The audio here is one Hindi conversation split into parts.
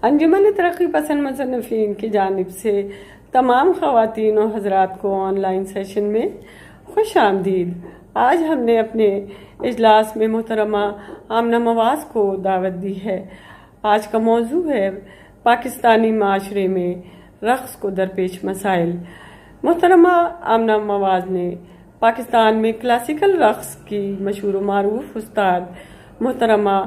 अंजुमन तरक्की पसंद मुसन्निफीन की जानिब से तमाम ख़वातीन और हज़रात को ऑनलाइन सेशन में खुश आमदीद। आज हमने अपने इजलास में मोहतरमा आमना मवाज़ को दावत दी है। आज का मौजू है पाकिस्तानी माशरे में रक़्स को दरपेश मसाइल। मोहतरमा आमना मवाज़ ने पाकिस्तान में क्लासिकल रक़्स की मशहूर व मारूफ उस्ताद मोहतरमा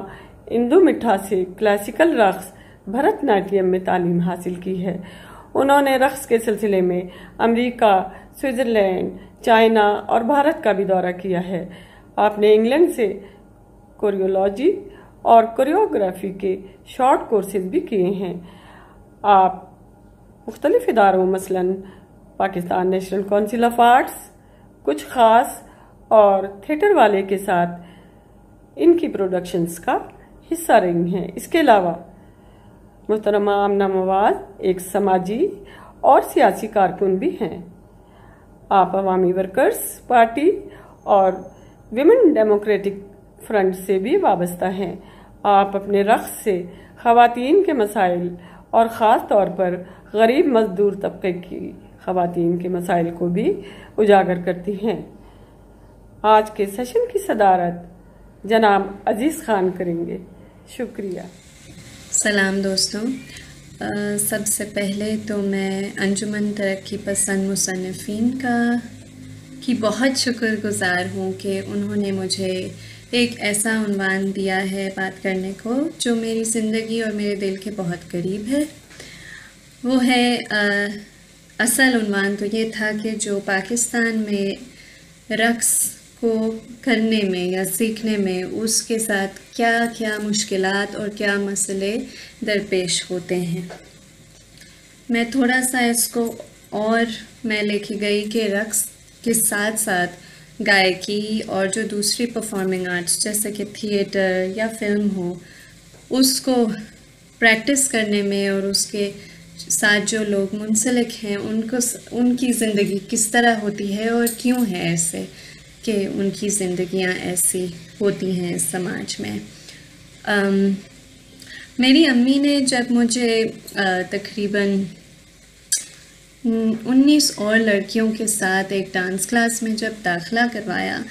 इंदु मिठा से क्लासिकल रक़्स भरतनाट्यम में तालीम हासिल की है। उन्होंने रक़्स के सिलसिले में अमेरिका, स्विट्ज़रलैंड, चाइना और भारत का भी दौरा किया है। आपने इंग्लैंड से कोरियोलॉजी और कोरियोग्राफी के शॉर्ट कोर्सेज भी किए हैं। आप मुख्तलिफ इदारों मसलन Pakistan national council of arts, कुछ ख़ास और थिएटर वाले के साथ इनकी प्रोडक्शंस का हिस्सा रही हैं। इसके अलावा मोहतरमा आमना मवाज़ एक समाजी और सियासी कारकुन भी हैं। आप अवामी वर्कर्स पार्टी और विमेन डेमोक्रेटिक फ्रंट से भी वाबस्ता हैं। आप अपने रक़्स से ख़वातीन के मसाइल और ख़ास तौर पर गरीब मजदूर तबके की ख़वातीन के मसाइल को भी उजागर करती हैं। आज के सेशन की सदारत जनाब अजीज़ खान करेंगे। शुक्रिया। सलाम दोस्तों, सबसे पहले तो मैं अंजुमन तरक्की पसंद मुसन्निफीन की बहुत शुक्रगुज़ार हूँ कि उन्होंने मुझे एक ऐसा उन्वान दिया है बात करने को जो मेरी ज़िंदगी और मेरे दिल के बहुत करीब है। वो है असल उन्वान तो ये था कि जो पाकिस्तान में रक़्स को करने में या सीखने में उसके साथ क्या क्या मुश्किलात और क्या मसले दरपेश होते हैं। मैं थोड़ा सा इसको और मैं लेके गई कि रक़्स के साथ साथ गायकी और जो दूसरी परफॉर्मिंग आर्ट्स जैसे कि थिएटर या फिल्म हो, उसको प्रैक्टिस करने में और उसके साथ जो लोग मुंसलिक हैं उनकी ज़िंदगी किस तरह होती है और क्यों है ऐसे कि उनकी ज़िंदगियां ऐसी होती हैं इस समाज में। मेरी अम्मी ने जब मुझे तकरीबन 19 और लड़कियों के साथ एक डांस क्लास में जब दाखिला करवाया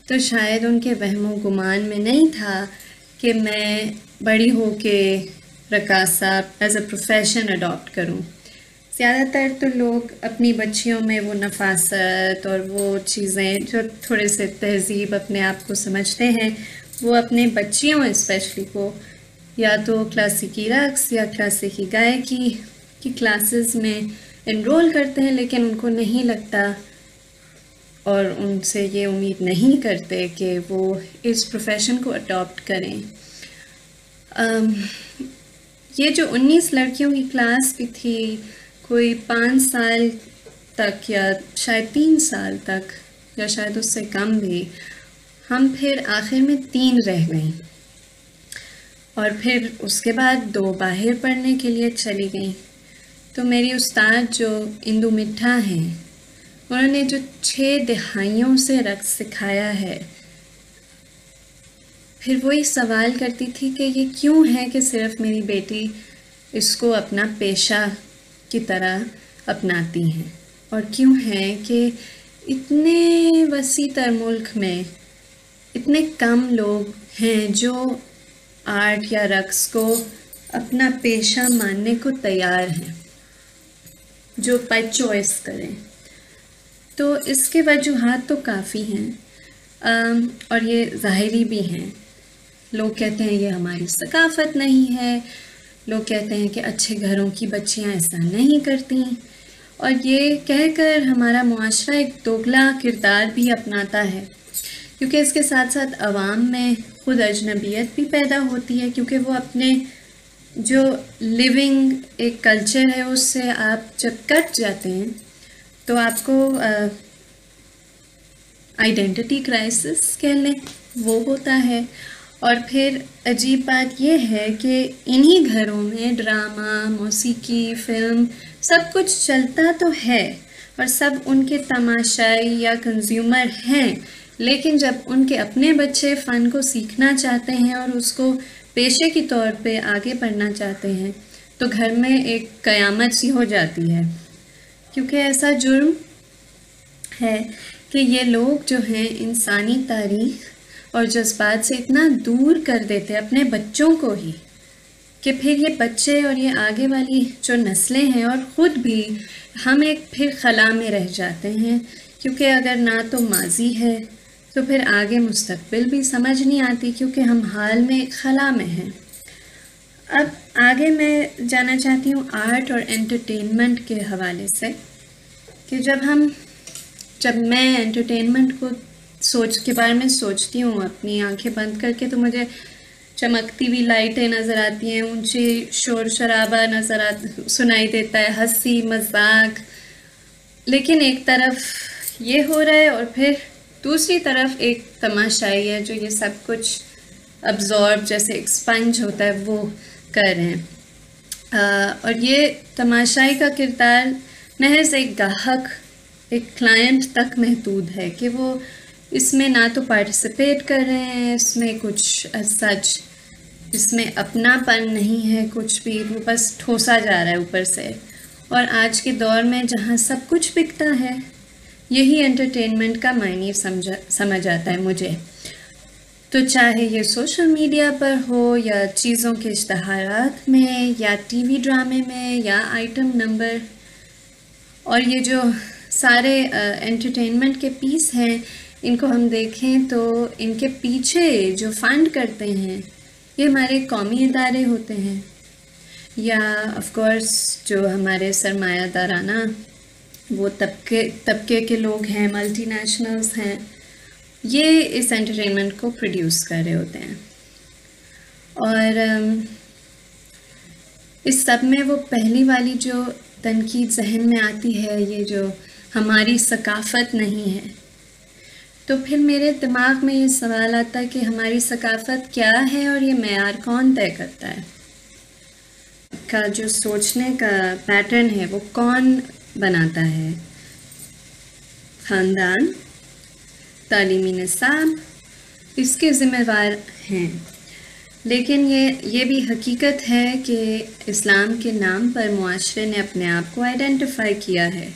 तो शायद उनके वहमो गुमान में नहीं था कि मैं बड़ी हो के रक़ासा एज अ प्रोफेशन अडॉप्ट करूं। ज़्यादातर तो लोग अपनी बच्चियों में वो नफासत और वो चीज़ें जो थोड़े से तहज़ीब अपने आप को समझते हैं, वो अपने बच्चियों स्पेशली को या तो क्लासिकी रक़्स या क्लासिकी गायकी की क्लासेस में इनरोल करते हैं, लेकिन उनको नहीं लगता और उनसे ये उम्मीद नहीं करते कि वो इस प्रोफेशन को अडॉप्ट करें। ये जो 19 लड़कियों की क्लास भी थी, कोई 5 साल तक या शायद 3 साल तक या शायद उससे कम भी, हम फिर आखिर में 3 रह गईं और फिर उसके बाद 2 बाहर पढ़ने के लिए चली गईं। तो मेरी उस्ताद जो इंदु मिठा हैं, उन्होंने जो 6 दहाइयों से रक़्स सिखाया है, फिर वही सवाल करती थी कि ये क्यों है कि सिर्फ़ मेरी बेटी इसको अपना पेशा की तरह अपनाती हैं और क्यों है कि इतने वसी तर मुल्क में इतने कम लोग हैं जो आर्ट या रक़्स को अपना पेशा मानने को तैयार हैं, जो बाय चॉइस करें। तो इसके वजूहात तो काफ़ी हैं और ये ज़ाहिरी भी हैं। लोग कहते हैं ये हमारी सकाफ़त नहीं है, लोग कहते हैं कि अच्छे घरों की बच्चियां ऐसा नहीं करती, और ये कहकर हमारा मुआशरा एक दोगला किरदार भी अपनाता है, क्योंकि इसके साथ साथ अवाम में ख़ुद अजनबियत भी पैदा होती है, क्योंकि वो अपने जो लिविंग एक कल्चर है उससे आप जब कट जाते हैं तो आपको आइडेंटिटी क्राइसिस कह लें वो होता है। और फिर अजीब बात यह है कि इन्हीं घरों में ड्रामा, मौसीकी, फ़िल्म सब कुछ चलता तो है और सब उनके तमाशाई या कंज्यूमर हैं, लेकिन जब उनके अपने बच्चे फ़न को सीखना चाहते हैं और उसको पेशे के तौर पे आगे बढ़ना चाहते हैं तो घर में एक कयामत सी हो जाती है, क्योंकि ऐसा जुर्म है कि ये लोग जो हैं इंसानी तारीख और जज्बात से इतना दूर कर देते हैं अपने बच्चों को ही, कि फिर ये बच्चे और ये आगे वाली जो नस्लें हैं और ख़ुद भी हम एक फिर खला में रह जाते हैं, क्योंकि अगर ना तो माजी है तो फिर आगे मुस्तकबिल भी समझ नहीं आती, क्योंकि हम हाल में एक खला में हैं। अब आगे मैं जाना चाहती हूँ आर्ट और एंटरटेनमेंट के हवाले से, कि जब मैं एंटरटेनमेंट के बारे में सोचती हूँ अपनी आंखें बंद करके, तो मुझे चमकती हुई लाइटें नज़र आती हैं, ऊंचे शोर शराबा सुनाई देता है, हंसी मजाक। लेकिन एक तरफ ये हो रहा है और फिर दूसरी तरफ एक तमाशाई है जो ये सब कुछ अब्जॉर्ब, जैसे एक स्पंज होता है, वो कर रहे हैं। और ये तमाशाई का किरदार महज एक ग्राहक, एक क्लाइंट तक महदूद है, कि वो इसमें ना तो पार्टिसिपेट कर रहे हैं, इसमें कुछ सच इसमें अपनापन नहीं है कुछ भी, वो बस ठोसा जा रहा है ऊपर से। और आज के दौर में जहाँ सब कुछ बिकता है, यही एंटरटेनमेंट का मायने समझ आता है मुझे। तो चाहे ये सोशल मीडिया पर हो, या चीज़ों के इश्तहारात में, या टीवी ड्रामे में, या आइटम नंबर, और ये जो सारे एंटरटेनमेंट के पीस हैं, इनको हम देखें तो इनके पीछे जो फंड करते हैं ये हमारे कौमी इदारे होते हैं, या ऑफ कोर्स जो हमारे सरमायादाराना वो तबके के लोग हैं, मल्टीनेशनल्स हैं, ये इस एंटरटेनमेंट को प्रोड्यूस कर रहे होते हैं। और इस सब में वो पहली वाली जो तनकीद जहन में आती है, ये जो हमारी सकाफ़त नहीं है, तो फिर मेरे दिमाग में ये सवाल आता है कि हमारी सकाफ़त क्या है और ये मेयार कौन तय करता है, का जो सोचने का पैटर्न है वो कौन बनाता है। ख़ानदान, तालीमी निसाब इसके ज़िम्मेवार हैं, लेकिन ये भी हकीकत है कि इस्लाम के नाम पर मुआशरे ने अपने आप को आइडेंटिफाई किया है,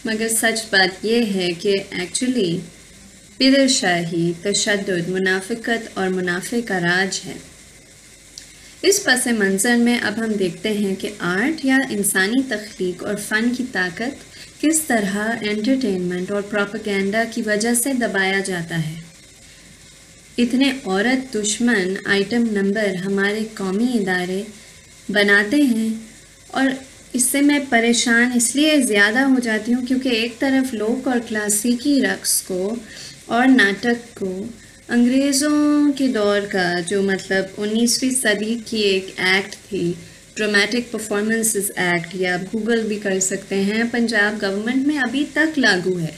मगर सच बात यह है कि एक्चुअली बिदरशाही, तशद्दुद, मुनाफिकत और मुनाफे का राज है। इस पस मंज़र में अब हम देखते हैं कि आर्ट या इंसानी तख्लीक और फ़न की ताकत किस तरह एंटरटेनमेंट और प्रोपेगेंडा की वजह से दबाया जाता है। इतने औरत दुश्मन आइटम नंबर हमारे कौमी इदारे बनाते हैं, और इससे मैं परेशान इसलिए ज़्यादा हो जाती हूँ क्योंकि एक तरफ लोक और क्लासिकी रक़्स को और नाटक को अंग्रेज़ों के दौर का, जो मतलब 19वीं सदी की एक एक्ट थी, ड्रामेटिक परफॉर्मेंसेस एक्ट, या आप गूगल भी कर सकते हैं, पंजाब गवर्नमेंट में अभी तक लागू है।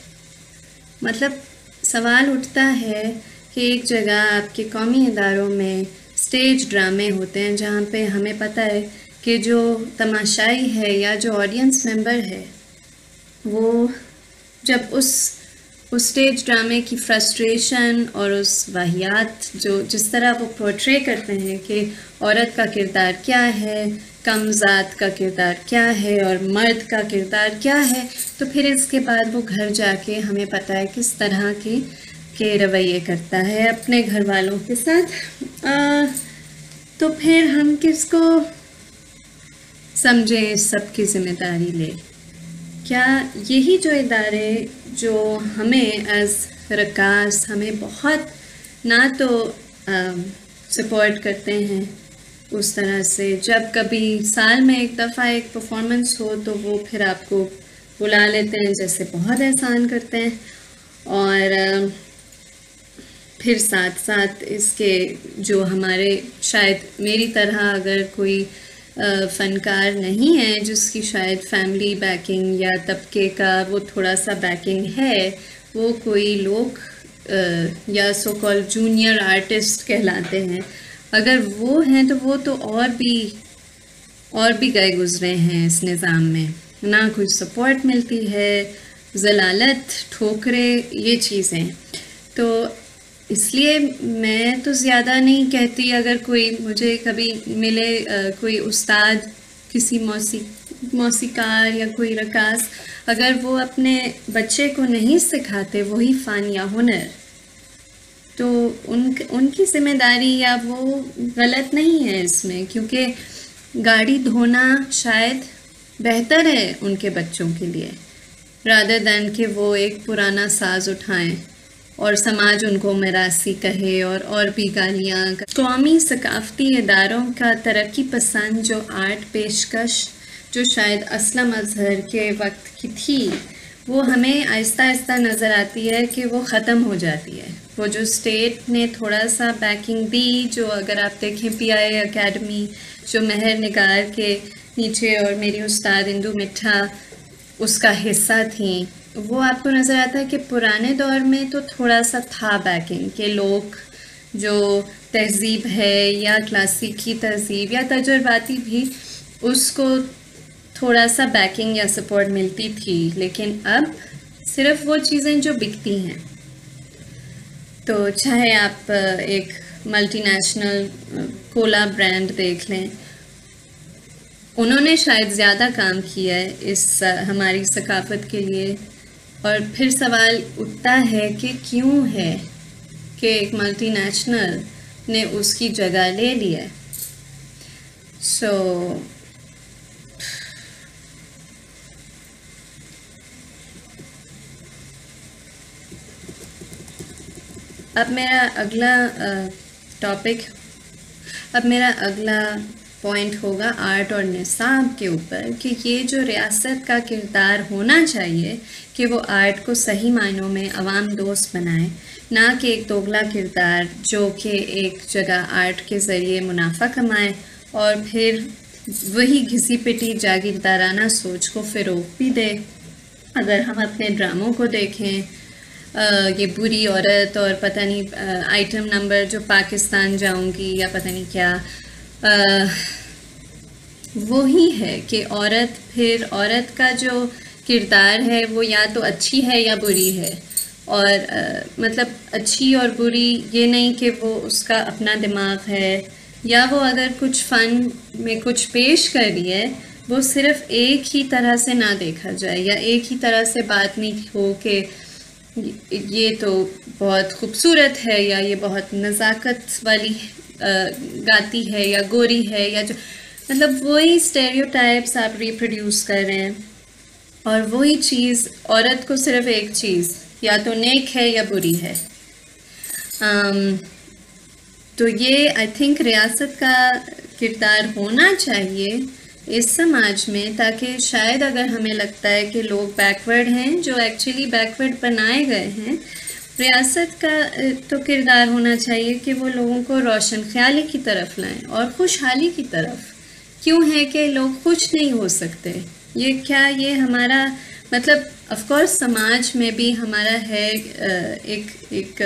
मतलब सवाल उठता है कि एक जगह आपके कौमी इदारों में स्टेज ड्रामे होते हैं जहाँ पे हमें पता है कि जो तमाशाई है या जो ऑडियंस मेंबर है, वो जब उस स्टेज ड्रामे की फ्रस्ट्रेशन और उस वाहियात जिस तरह वो पोर्ट्रे करते हैं कि औरत का किरदार क्या है, कमज़ात का किरदार क्या है और मर्द का किरदार क्या है, तो फिर इसके बाद वो घर जाके हमें पता है किस तरह के रवैये करता है अपने घर वालों के साथ। तो फिर हम किसको समझें, इस सब की जिम्मेदारी ले? क्या यही जो इदारे जो हमें एज़ रकास हमें बहुत ना तो सपोर्ट करते हैं उस तरह से, जब कभी साल में एक दफ़ा एक परफॉर्मेंस हो तो वो फिर आपको बुला लेते हैं जैसे बहुत एहसान करते हैं, और फिर साथ साथ इसके जो हमारे शायद मेरी तरह अगर कोई फ़नकार नहीं है जिसकी शायद फैमिली बैकिंग या तबके का वो थोड़ा सा बैकिंग है, वो कोई लोग या सो कॉल्ड जूनियर आर्टिस्ट कहलाते हैं, अगर वो हैं तो वो तो और भी गए गुजरे हैं इस निज़ाम में, ना कुछ सपोर्ट मिलती है, ज़लालत, ठोकरे, ये चीज़ें। तो इसलिए मैं तो ज़्यादा नहीं कहती, अगर कोई मुझे कभी मिले कोई उस्ताद किसी मौसीकार या कोई रकास अगर वो अपने बच्चे को नहीं सिखाते वही फ़न या हुनर, तो उनकी जिम्मेदारी या वो गलत नहीं है इसमें, क्योंकि गाड़ी धोना शायद बेहतर है उनके बच्चों के लिए रादर दैन कि वो एक पुराना साज उठाएं और समाज उनको मिरासी कहे और भी गालियाँ। कौमी सकाफ़ती इदारों का तरक्की पसंद जो आर्ट पेशकश जो शायद असलम अज़हर के वक्त की थी, वो हमें आहिस्ता आहिस्ता नज़र आती है कि वो ख़त्म हो जाती है। वो जो स्टेट ने थोड़ा सा बैकिंग दी, जो अगर आप देखें PI अकेडमी जो महर निगार के नीचे और मेरी उस्ताद इंदु मिठा उसका हिस्सा थी, वो आपको नज़र आता है कि पुराने दौर में तो थोड़ा सा था बैकिंग के लोग जो तहज़ीब है या क्लासिकी तहज़ीब या तजुर्बाती भी उसको थोड़ा सा बैकिंग या सपोर्ट मिलती थी, लेकिन अब सिर्फ वो चीज़ें जो बिकती हैं। तो चाहे आप एक मल्टीनेशनल कोला ब्रांड देख लें, उन्होंने शायद ज़्यादा काम किया है इस हमारी सकाफ़त के लिए, और फिर सवाल उठता है कि क्यों है कि एक मल्टीनेशनल ने उसकी जगह ले ली है। अब मेरा अगला पॉइंट होगा आर्ट और निसाब के ऊपर, कि ये जो रियासत का किरदार होना चाहिए कि वो आर्ट को सही मायनों में अवाम दोस्त बनाए, ना कि एक दोगला किरदार जो कि एक जगह आर्ट के ज़रिए मुनाफा कमाए और फिर वही घिसी पिटी जागीरदाराना सोच को फ़रोग़ भी दे। अगर हम अपने ड्रामों को देखें, ये बुरी औरत और पता नहीं आइटम नंबर जो पाकिस्तान जाऊंगी या पता नहीं क्या, वो ही है कि औरत का जो किरदार है वो या तो अच्छी है या बुरी है, और मतलब अच्छी और बुरी ये नहीं कि वो उसका अपना दिमाग है, या वो अगर कुछ फ़न में कुछ पेश कर रही है वो सिर्फ एक ही तरह से ना देखा जाए, या एक ही तरह से बात नहीं हो कि ये तो बहुत खूबसूरत है या ये बहुत नज़ाकत वाली गाती है या गोरी है, या जो मतलब वही स्टेरियोटाइप्स आप रिप्रोड्यूस कर रहे हैं, और वही चीज़ औरत को सिर्फ एक चीज़ या तो नेक है या बुरी है। तो ये आई थिंक रियासत का किरदार होना चाहिए इस समाज में, ताकि शायद अगर हमें लगता है कि लोग बैकवर्ड हैं, जो एक्चुअली बैकवर्ड बनाए गए हैं, रियासत का तो किरदार होना चाहिए कि वो लोगों को रोशन ख्याली की तरफ लाएं और खुशहाली की तरफ। क्यों है कि लोग खुश नहीं हो सकते? ये क्या ये हमारा मतलब ऑफ कोर्स समाज में भी हमारा है एक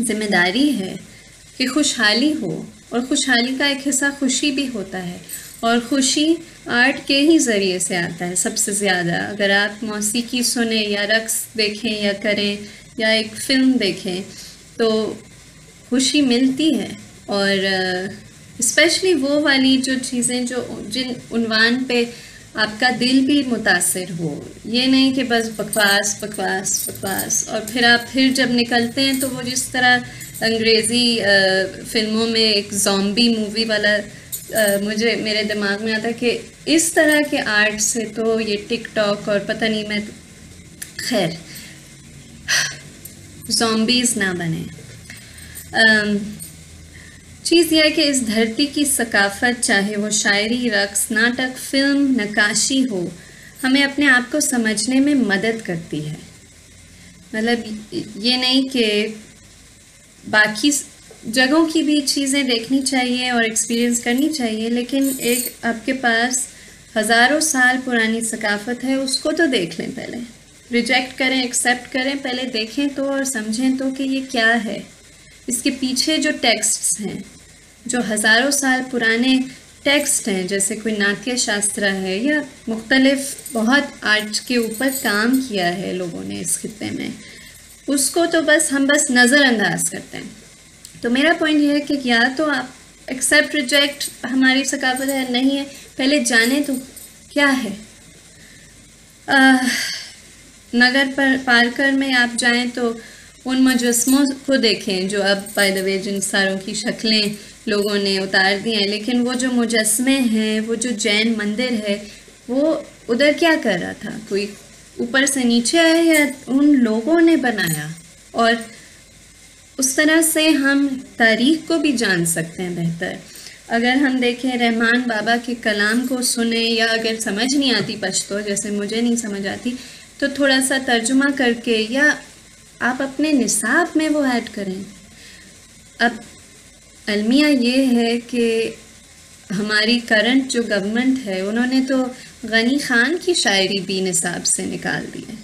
जिम्मेदारी है कि खुशहाली हो, और खुशहाली का एक हिस्सा खुशी भी होता है, और खुशी आर्ट के ही ज़रिए से आता है सबसे ज़्यादा। अगर आप मौसीकी सुने या रक़्स देखें या करें या एक फ़िल्म देखें तो खुशी मिलती है, और स्पेशली वो वाली जो चीज़ें जो जिन उन्वान पे आपका दिल भी मुतासिर हो, ये नहीं कि बस बकवास बकवास बकवास, और फिर आप फिर जब निकलते हैं तो वो जिस तरह अंग्रेज़ी फ़िल्मों में एक ज़ॉम्बी मूवी वाला मुझे मेरे दिमाग में आता है कि इस तरह के आर्ट से तो ये टिकटॉक और पता नहीं मैं खैर ज़ॉम्बीज़ ना बने। चीज़ यह है कि इस धरती की सकाफ़त, चाहे वो शायरी, रक़्स, नाटक, फ़िल्म, नक्काशी हो, हमें अपने आप को समझने में मदद करती है। मतलब ये नहीं कि बाकी जगहों की भी चीज़ें देखनी चाहिए और एक्सपीरियंस करनी चाहिए, लेकिन एक आपके पास हज़ारों साल पुरानी सकाफ़त है, उसको तो देख लें पहले। रिजेक्ट करें, एक्सेप्ट करें, पहले देखें तो और समझें तो कि ये क्या है। इसके पीछे जो टेक्स्ट्स हैं, जो हज़ारों साल पुराने टेक्स्ट हैं, जैसे कोई नाट्य शास्त्र है या मुख्तलिफ बहुत आर्ट के ऊपर काम किया है लोगों ने इस खित्ते में, उसको तो हम बस नज़रअंदाज करते हैं। तो मेरा पॉइंट ये है कि या तो आप एक्सेप्ट रिजेक्ट हमारी सकाफ़त है नहीं है, पहले जाने तो क्या है। नगर पार्कर में आप जाएं तो उन मुजस्मों को देखें जो अब बाय द वे जिन सारों की शक्लें लोगों ने उतार दी हैं, लेकिन वो जो मुजस्मे हैं, वो जो जैन मंदिर है, वो उधर क्या कर रहा था? कोई ऊपर से नीचे आया या उन लोगों ने बनाया? और उस तरह से हम तारीख को भी जान सकते हैं बेहतर। अगर हम देखें रहमान बाबा के कलाम को सुने, या अगर समझ नहीं आती पश्तो, जैसे मुझे नहीं समझ आती, तो थोड़ा सा तर्जुमा करके या आप अपने निसाब में वो ऐड करें। अब अलमिया ये है कि हमारी करंट जो गवर्नमेंट है, उन्होंने तो गनी खान की शायरी भी निसाब से निकाल दी है।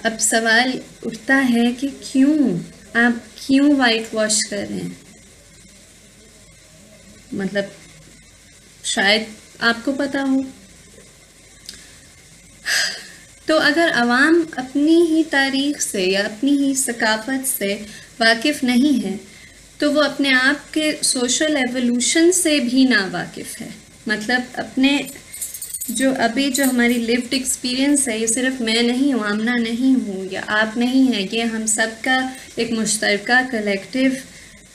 अब सवाल उठता है कि आप क्यों वाइट वॉश कर रहे हैं? मतलब शायद आपको पता हो। तो अगर अवाम अपनी ही तारीख से या अपनी ही सकाफत से वाकिफ़ नहीं है, तो वो अपने आप के सोशल एवोल्यूशन से भी ना वाकिफ़ है। मतलब अपने जो अभी जो हमारी लिव्ड एक्सपीरियंस है, ये सिर्फ मैं नहीं हूँ, आमना नहीं हूँ, या आप नहीं हैं, ये हम सब का एक मुश्तरका कलेक्टिव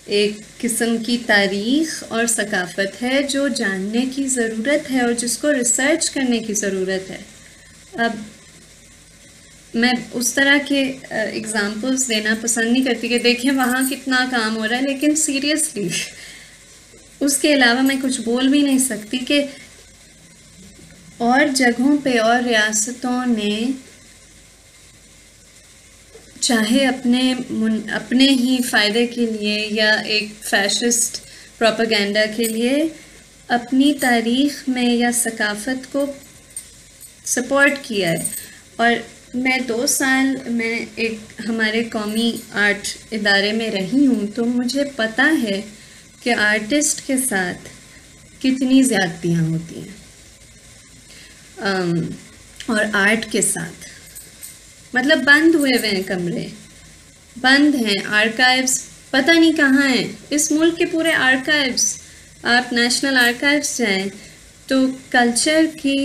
एक किस्म की तारीख़ और सकाफ़त है जो जानने की ज़रूरत है और जिसको रिसर्च करने की ज़रूरत है। अब मैं उस तरह के एग्ज़ाम्पल्स देना पसंद नहीं करती कि देखें वहाँ कितना काम हो रहा है, लेकिन सीरियसली उसके अलावा मैं कुछ बोल भी नहीं सकती कि और जगहों पे और रियासतों ने चाहे अपने ही फ़ायदे के लिए या एक फैशिस्ट प्रोपेगेंडा के लिए अपनी तारीख़ में या सकाफ़त को सपोर्ट किया है। और मैं 2 साल एक हमारे कौमी आर्ट इदारे में रही हूँ, तो मुझे पता है कि आर्टिस्ट के साथ कितनी ज़्यादतियाँ होती हैं। और आर्ट के साथ मतलब बंद हुए हैं कमरे, बंद हैं आर्काइव्स, पता नहीं कहाँ हैं इस मुल्क के पूरे आर्काइव्स। आप नेशनल आर्काइव्स जाएं तो कल्चर की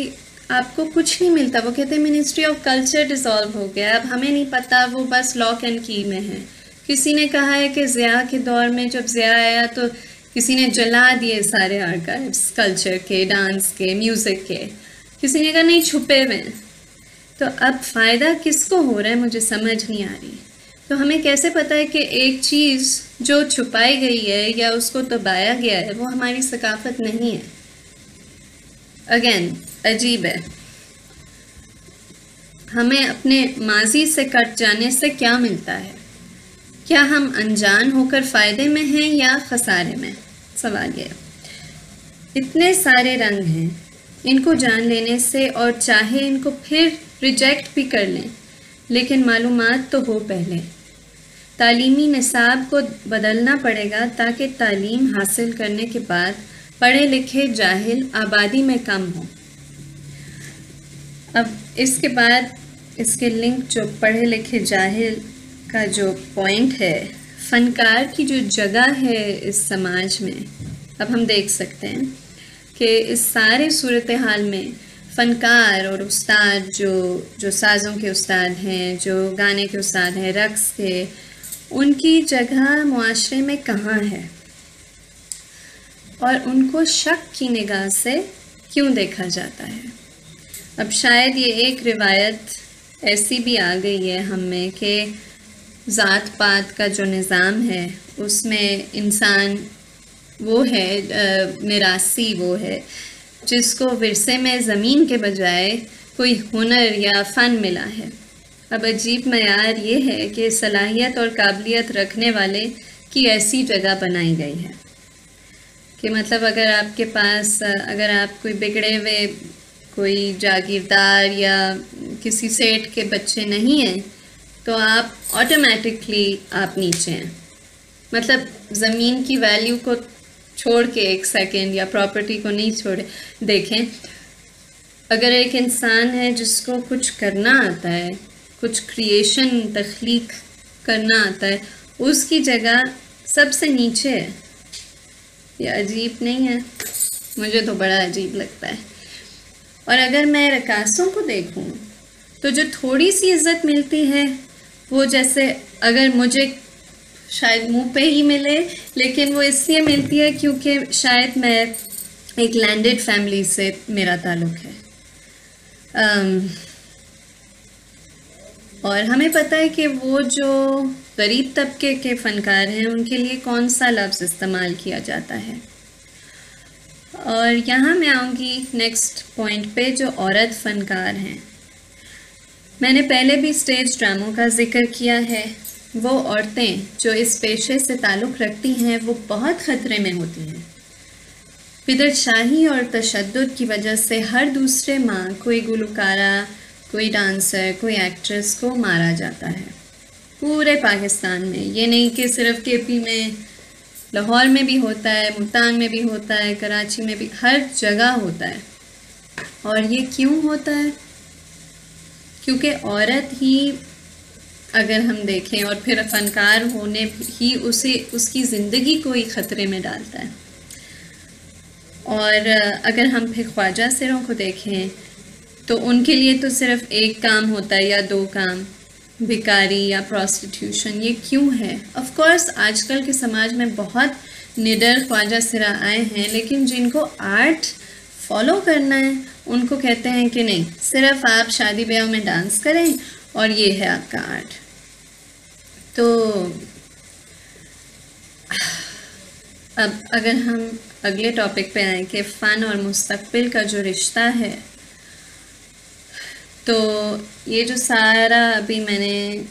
आपको कुछ नहीं मिलता। वो कहते हैं मिनिस्ट्री ऑफ कल्चर डिसॉल्व हो गया, अब हमें नहीं पता, वो बस लॉक एंड की में है। किसी ने कहा है कि ज़िया के दौर में जब ज़िया आया तो किसी ने जला दिए सारे आर्काइव्स कल्चर के, डांस के, म्यूज़िक के। किसी ने कहा नहीं, छुपे हुए हैं। तो अब फ़ायदा किसको हो रहा है मुझे समझ नहीं आ रही। तो हमें कैसे पता है कि एक चीज़ जो छुपाई गई है या उसको दबाया गया है वो हमारी सकाफत नहीं है? अगेन अजीब है। हमें अपने माजी से कट जाने से क्या मिलता है? क्या हम अनजान होकर फ़ायदे में हैं या खसारे में? सवाल ये। इतने सारे रंग हैं, इनको जान लेने से, और चाहे इनको फिर रिजेक्ट भी कर लें, लेकिन मालूमात तो हो पहले। तालीमी निसाब को बदलना पड़ेगा ताकि तालीम हासिल करने के बाद पढ़े लिखे जाहिल आबादी में कम हो। अब इसके बाद इसके लिंक जो पढ़े लिखे जाहिल का जो पॉइंट है, फ़नकार की जो जगह है इस समाज में, अब हम देख सकते हैं कि इस सारे सूरत हाल में फ़नकार और उस्ताद जो साज़ों के उस्ताद हैं, जो गाने के उस्ताद हैं, रक़्स के, उनकी जगह मुआशरे में कहाँ है और उनको शक की निगाह से क्यों देखा जाता है? अब शायद ये एक रिवायत ऐसी भी आ गई है हम में कि ज़ात पात का जो निज़ाम है उसमें इंसान वो है मिरासी, वो है जिसको विरसे में ज़मीन के बजाय कोई हुनर या फ़न मिला है। अब अजीब मयार ये है कि सलाहियत और काबिलियत रखने वाले की ऐसी जगह बनाई गई है कि मतलब अगर आपके पास, अगर आप कोई बिगड़े हुए कोई जागीरदार या किसी सेठ के बच्चे नहीं हैं तो आप ऑटोमेटिकली आप नीचे हैं। मतलब ज़मीन की वैल्यू को छोड़ के एक सेकंड, या प्रॉपर्टी को नहीं छोड़े, देखें अगर एक इंसान है जिसको कुछ करना आता है, कुछ क्रिएशन तख्लीक करना आता है, उसकी जगह सबसे नीचे है। ये अजीब नहीं है? मुझे तो बड़ा अजीब लगता है। और अगर मैं रकासों को देखूं तो जो थोड़ी सी इज्जत मिलती है वो जैसे अगर मुझे शायद मुंह पे ही मिले, लेकिन वो इसलिए मिलती है क्योंकि शायद मैं एक लैंडेड फैमिली से मेरा ताल्लुक है। और हमें पता है कि वो जो गरीब तबके के फ़नकार हैं उनके लिए कौन सा लफ्ज़ इस्तेमाल किया जाता है। और यहाँ मैं आऊँगी नेक्स्ट पॉइंट पे, जो औरत फ़नकार हैं। मैंने पहले भी स्टेज ड्रामों का जिक्र किया है। वो औरतें जो इस पेशे से ताल्लुक़ रखती हैं वो बहुत ख़तरे में होती हैं। बिदरशाही और तशद्दुद की वजह से हर दूसरे माह कोई गुलकारा, कोई डांसर, कोई एक्ट्रेस को मारा जाता है पूरे पाकिस्तान में। ये नहीं कि सिर्फ केपी में, लाहौर में भी होता है, मुल्तान में भी होता है, कराची में भी, हर जगह होता है। और ये क्यों होता है? क्योंकि औरत ही अगर हम देखें, और फिर फ़नकार होने ही उसे उसकी ज़िंदगी को ही ख़तरे में डालता है। और अगर हम फिर ख्वाजा सिरों को देखें तो उनके लिए तो सिर्फ एक काम होता है या दो काम, भिकारी या प्रोस्टिट्यूशन। ये क्यों है? ऑफ कोर्स आजकल के समाज में बहुत निडर ख्वाजा सिरा आए हैं, लेकिन जिनको आर्ट फॉलो करना है उनको कहते हैं कि नहीं, सिर्फ आप शादी ब्याह में डांस करें और ये है आपका आर्ट। तो अब अगर हम अगले टॉपिक पे आए कि फ़न और मुस्तक़बिल का जो रिश्ता है, तो ये जो सारा अभी मैंने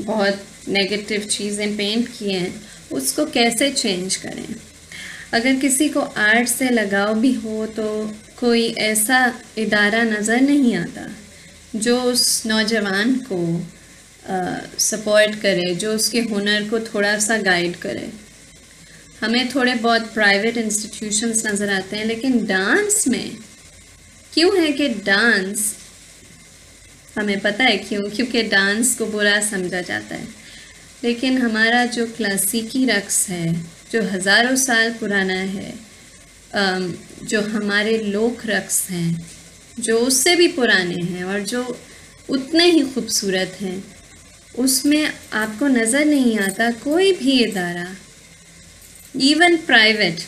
बहुत नेगेटिव चीज़ें पेंट की हैं उसको कैसे चेंज करें। अगर किसी को आर्ट से लगाव भी हो तो कोई ऐसा इदारा नज़र नहीं आता जो उस नौजवान को सपोर्ट करे, जो उसके हुनर को थोड़ा सा गाइड करे। हमें थोड़े बहुत प्राइवेट इंस्टीट्यूशंस नज़र आते हैं, लेकिन डांस में क्यों है कि डांस, हमें पता है क्यों, क्योंकि डांस को बुरा समझा जाता है। लेकिन हमारा जो क्लासिकी रक़्स है जो हज़ारों साल पुराना है, जो हमारे लोक रक़्स हैं जो उससे भी पुराने हैं और जो उतने ही खूबसूरत हैं, उसमें आपको नज़र नहीं आता कोई भी इदारा, इवन प्राइवेट।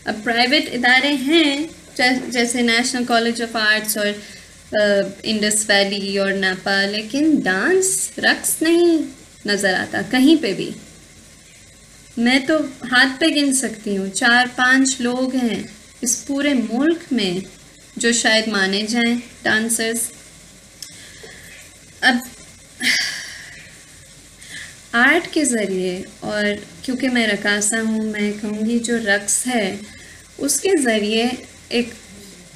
अब प्राइवेट इदारे हैं जैसे नेशनल कॉलेज ऑफ आर्ट्स और इंडस वैली और नापा, लेकिन डांस रक़्स नहीं नज़र आता कहीं पे भी। मैं तो हाथ पे गिन सकती हूँ, 4-5 लोग हैं इस पूरे मुल्क में जो शायद माने जाएं डांसर्स। अब आर्ट के ज़रिए, और क्योंकि मैं रकासा हूँ, मैं कहूँगी जो रक़्स है उसके ज़रिए एक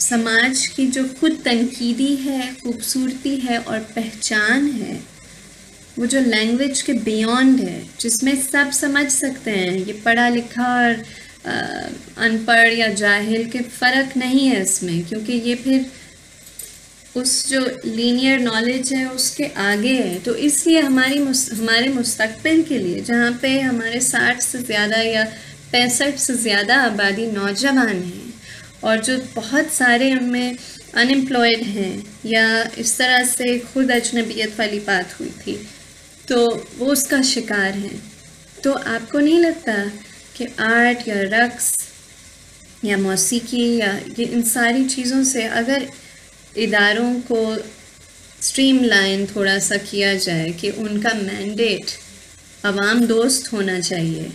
समाज की जो खुद तनकीदी है, खूबसूरती है और पहचान है, वो जो लैंग्वेज के बियॉन्ड है, जिसमें सब समझ सकते हैं, ये पढ़ा लिखा और अनपढ़ या जाहिल के फ़र्क नहीं है इसमें, क्योंकि ये फिर उस जो लीनियर नॉलेज है उसके आगे है। तो इसलिए हमारे मुस्तक़बिल के लिए, जहाँ पे हमारे 60 से ज़्यादा या 65 से ज़्यादा आबादी नौजवान हैं और जो बहुत सारे उनमें अनएम्प्लॉयड हैं या इस तरह से खुद अजनबियत वाली बात हुई थी, तो वो उसका शिकार हैं। तो आपको नहीं लगता कि आर्ट या रक़्स या मौसीकी या ये इन सारी चीज़ों से अगर इदारों को स्ट्रीमलाइन थोड़ा सा किया जाए कि उनका मैंडेट आवाम दोस्त होना चाहिए,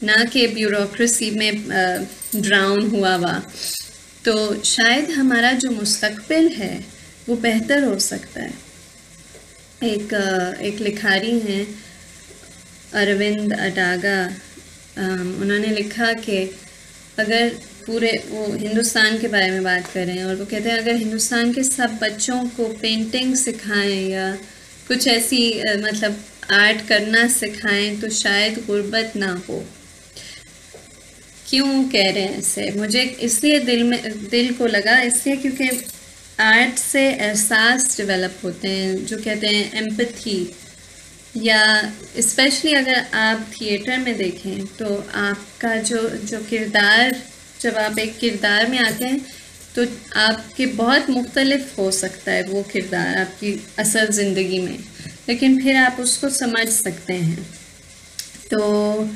ना कि ब्यूरोक्रेसी में ड्राउन हुआ हुआ, तो शायद हमारा जो मुस्तक़बिल है वो बेहतर हो सकता है। एक लिखारी हैं अरविंद अडागा, उन्होंने लिखा कि अगर पूरे, वो हिंदुस्तान के बारे में बात कर रहे हैं और वो कहते हैं अगर हिंदुस्तान के सब बच्चों को पेंटिंग सिखाएं या कुछ ऐसी मतलब आर्ट करना सिखाएं तो शायद गुर्बत ना हो। क्यों कह रहे हैं ऐसे? मुझे इसलिए दिल को लगा, इसलिए क्योंकि आर्ट से एहसास डेवलप होते हैं, जो कहते हैं एम्पैथी, या स्पेशली अगर आप थिएटर में देखें तो आपका जो किरदार जब आप एक किरदार में आते हैं तो आपके बहुत मुख्तलिफ हो सकता है वो किरदार आपकी असल ज़िंदगी में, लेकिन फिर आप उसको समझ सकते हैं। तो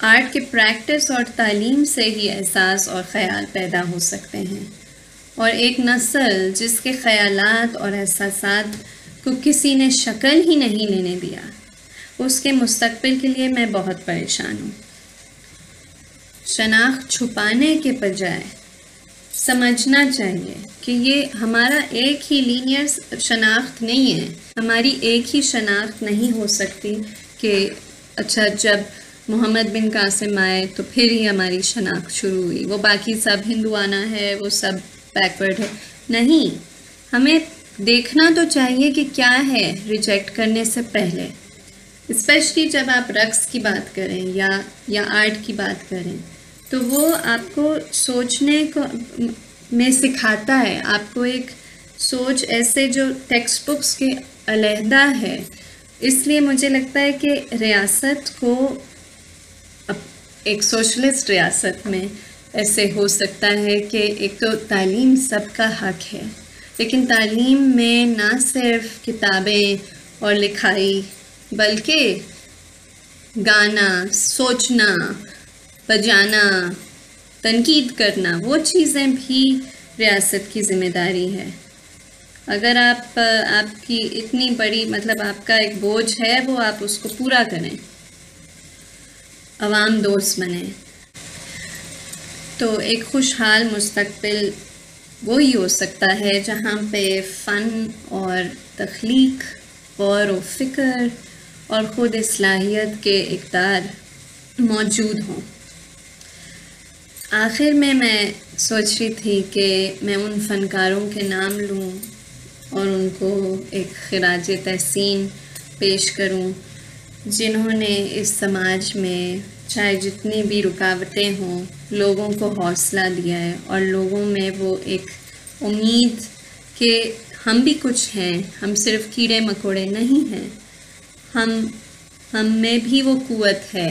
आर्ट के प्रैक्टिस और तालीम से ही एहसास और ख़याल पैदा हो सकते हैं, और एक नस्ल जिसके ख़यालात और एहसासात को किसी ने शक्ल ही नहीं लेने दिया, उसके मुस्तक़बिल के लिए मैं बहुत परेशान हूँ। शनाख्त छुपाने के बजाय समझना चाहिए कि ये हमारा एक ही लीनियर शनाख्त नहीं है, हमारी एक ही शनाख्त नहीं हो सकती कि अच्छा जब मोहम्मद बिन कासिम आए तो फिर ही हमारी शनाख्त शुरू हुई, वो बाकी सब हिंदुआना है, वो सब बैकवर्ड है। नहीं, हमें देखना तो चाहिए कि क्या है रिजेक्ट करने से पहले, स्पेशली जब आप रक्स की बात करें या आर्ट की बात करें, तो वो आपको सोचने को में सिखाता है, आपको एक सोच ऐसे जो टेक्स्ट बुक्स के अलहदा है। इसलिए मुझे लगता है कि रियासत को एक सोशलिस्ट रियासत में ऐसे हो सकता है कि एक तो तालीम सबका हक है, लेकिन तालीम में ना सिर्फ किताबें और लिखाई बल्कि गाना, सोचना, बजाना, तनकीद करना, वो चीज़ें भी रियासत की ज़िम्मेदारी है। अगर आपकी इतनी बड़ी मतलब आपका एक बोझ है, वो आप उसको पूरा करें, अवाम दोस्त बने, तो एक खुशहाल मुस्तक़बिल वो ही हो सकता है जहाँ पे फ़न और तख्लीक, गौर व फ़िक्र और ख़ुद इस्लाहियत के इक़दार मौजूद हों। आखिर में मैं सोच रही थी कि मैं उन फ़नकारों के नाम लूँ और उनको एक ख़िराज तहसीन पेश करूँ जिन्होंने इस समाज में चाहे जितनी भी रुकावटें हों लोगों को हौसला दिया है, और लोगों में वो एक उम्मीद कि हम भी कुछ हैं, हम सिर्फ कीड़े मकोड़े नहीं हैं, हम में भी वो क़ुव्वत है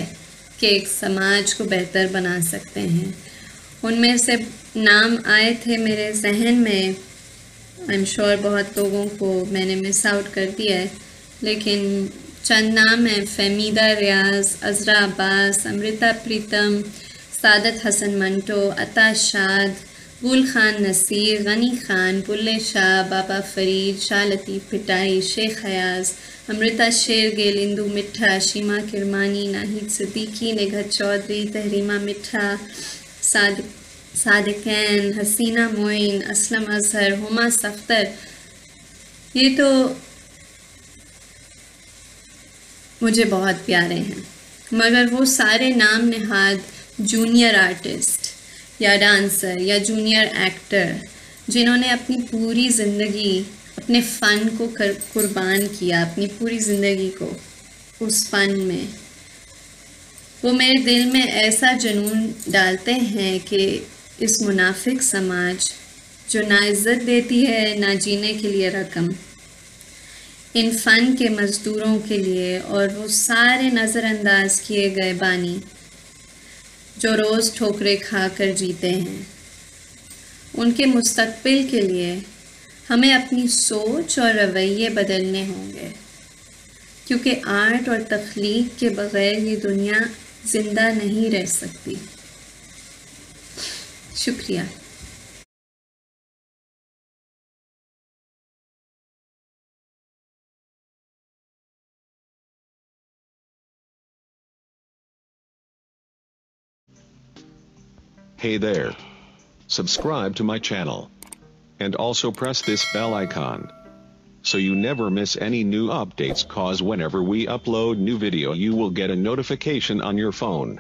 कि एक समाज को बेहतर बना सकते हैं। उनमें से नाम आए थे मेरे जहन में, आई एम श्योर बहुत लोगों को मैंने मिस आउट कर दिया है, लेकिन चंद नाम हैं: फ़हमीदा रियाज़, अज़रा अब्बास, अमृता प्रीतम, सादत हसन मंटो, अता शाद, गुल खान नसीर, गनी खान, बुल्ले शाह, बाबा फरीद, शाह लतीफ़ पिटाई, शेख हयाज, अमृता शेरगिल, इंदू मिठा, शीमा किरमानी, नाहिद सिद्दीकी, निघत चौधरी, तहरीमा मिठा, सादिकैन, हसीना मोइन, असलम अजहर, हुमा सफ्तर। ये तो मुझे बहुत प्यारे हैं, मगर वो सारे नाम नहाद जूनियर आर्टिस्ट या डांसर या जूनियर एक्टर जिन्होंने अपनी पूरी ज़िंदगी अपने फ़न को कुर्बान किया, अपनी पूरी ज़िंदगी को उस फ़न में, वो मेरे दिल में ऐसा जुनून डालते हैं कि इस मुनाफिक समाज जो ना इज़्ज़त देती है ना जीने के लिए रकम, इन फ़न के मज़दूरों के लिए और वो सारे नज़रअंदाज किए गए बानी जो रोज़ ठोकरें खा कर जीते हैं, उनके मुस्तक़बिल के लिए हमें अपनी सोच और रवैये बदलने होंगे, क्योंकि आर्ट और तख्लीक के बग़ैर ये दुनिया ज़िंदा नहीं रह सकती। शुक्रिया। Hey there. Subscribe to my channel. And also press this bell icon, so you never miss any new updates, cause whenever we upload new video you will get a notification on your phone.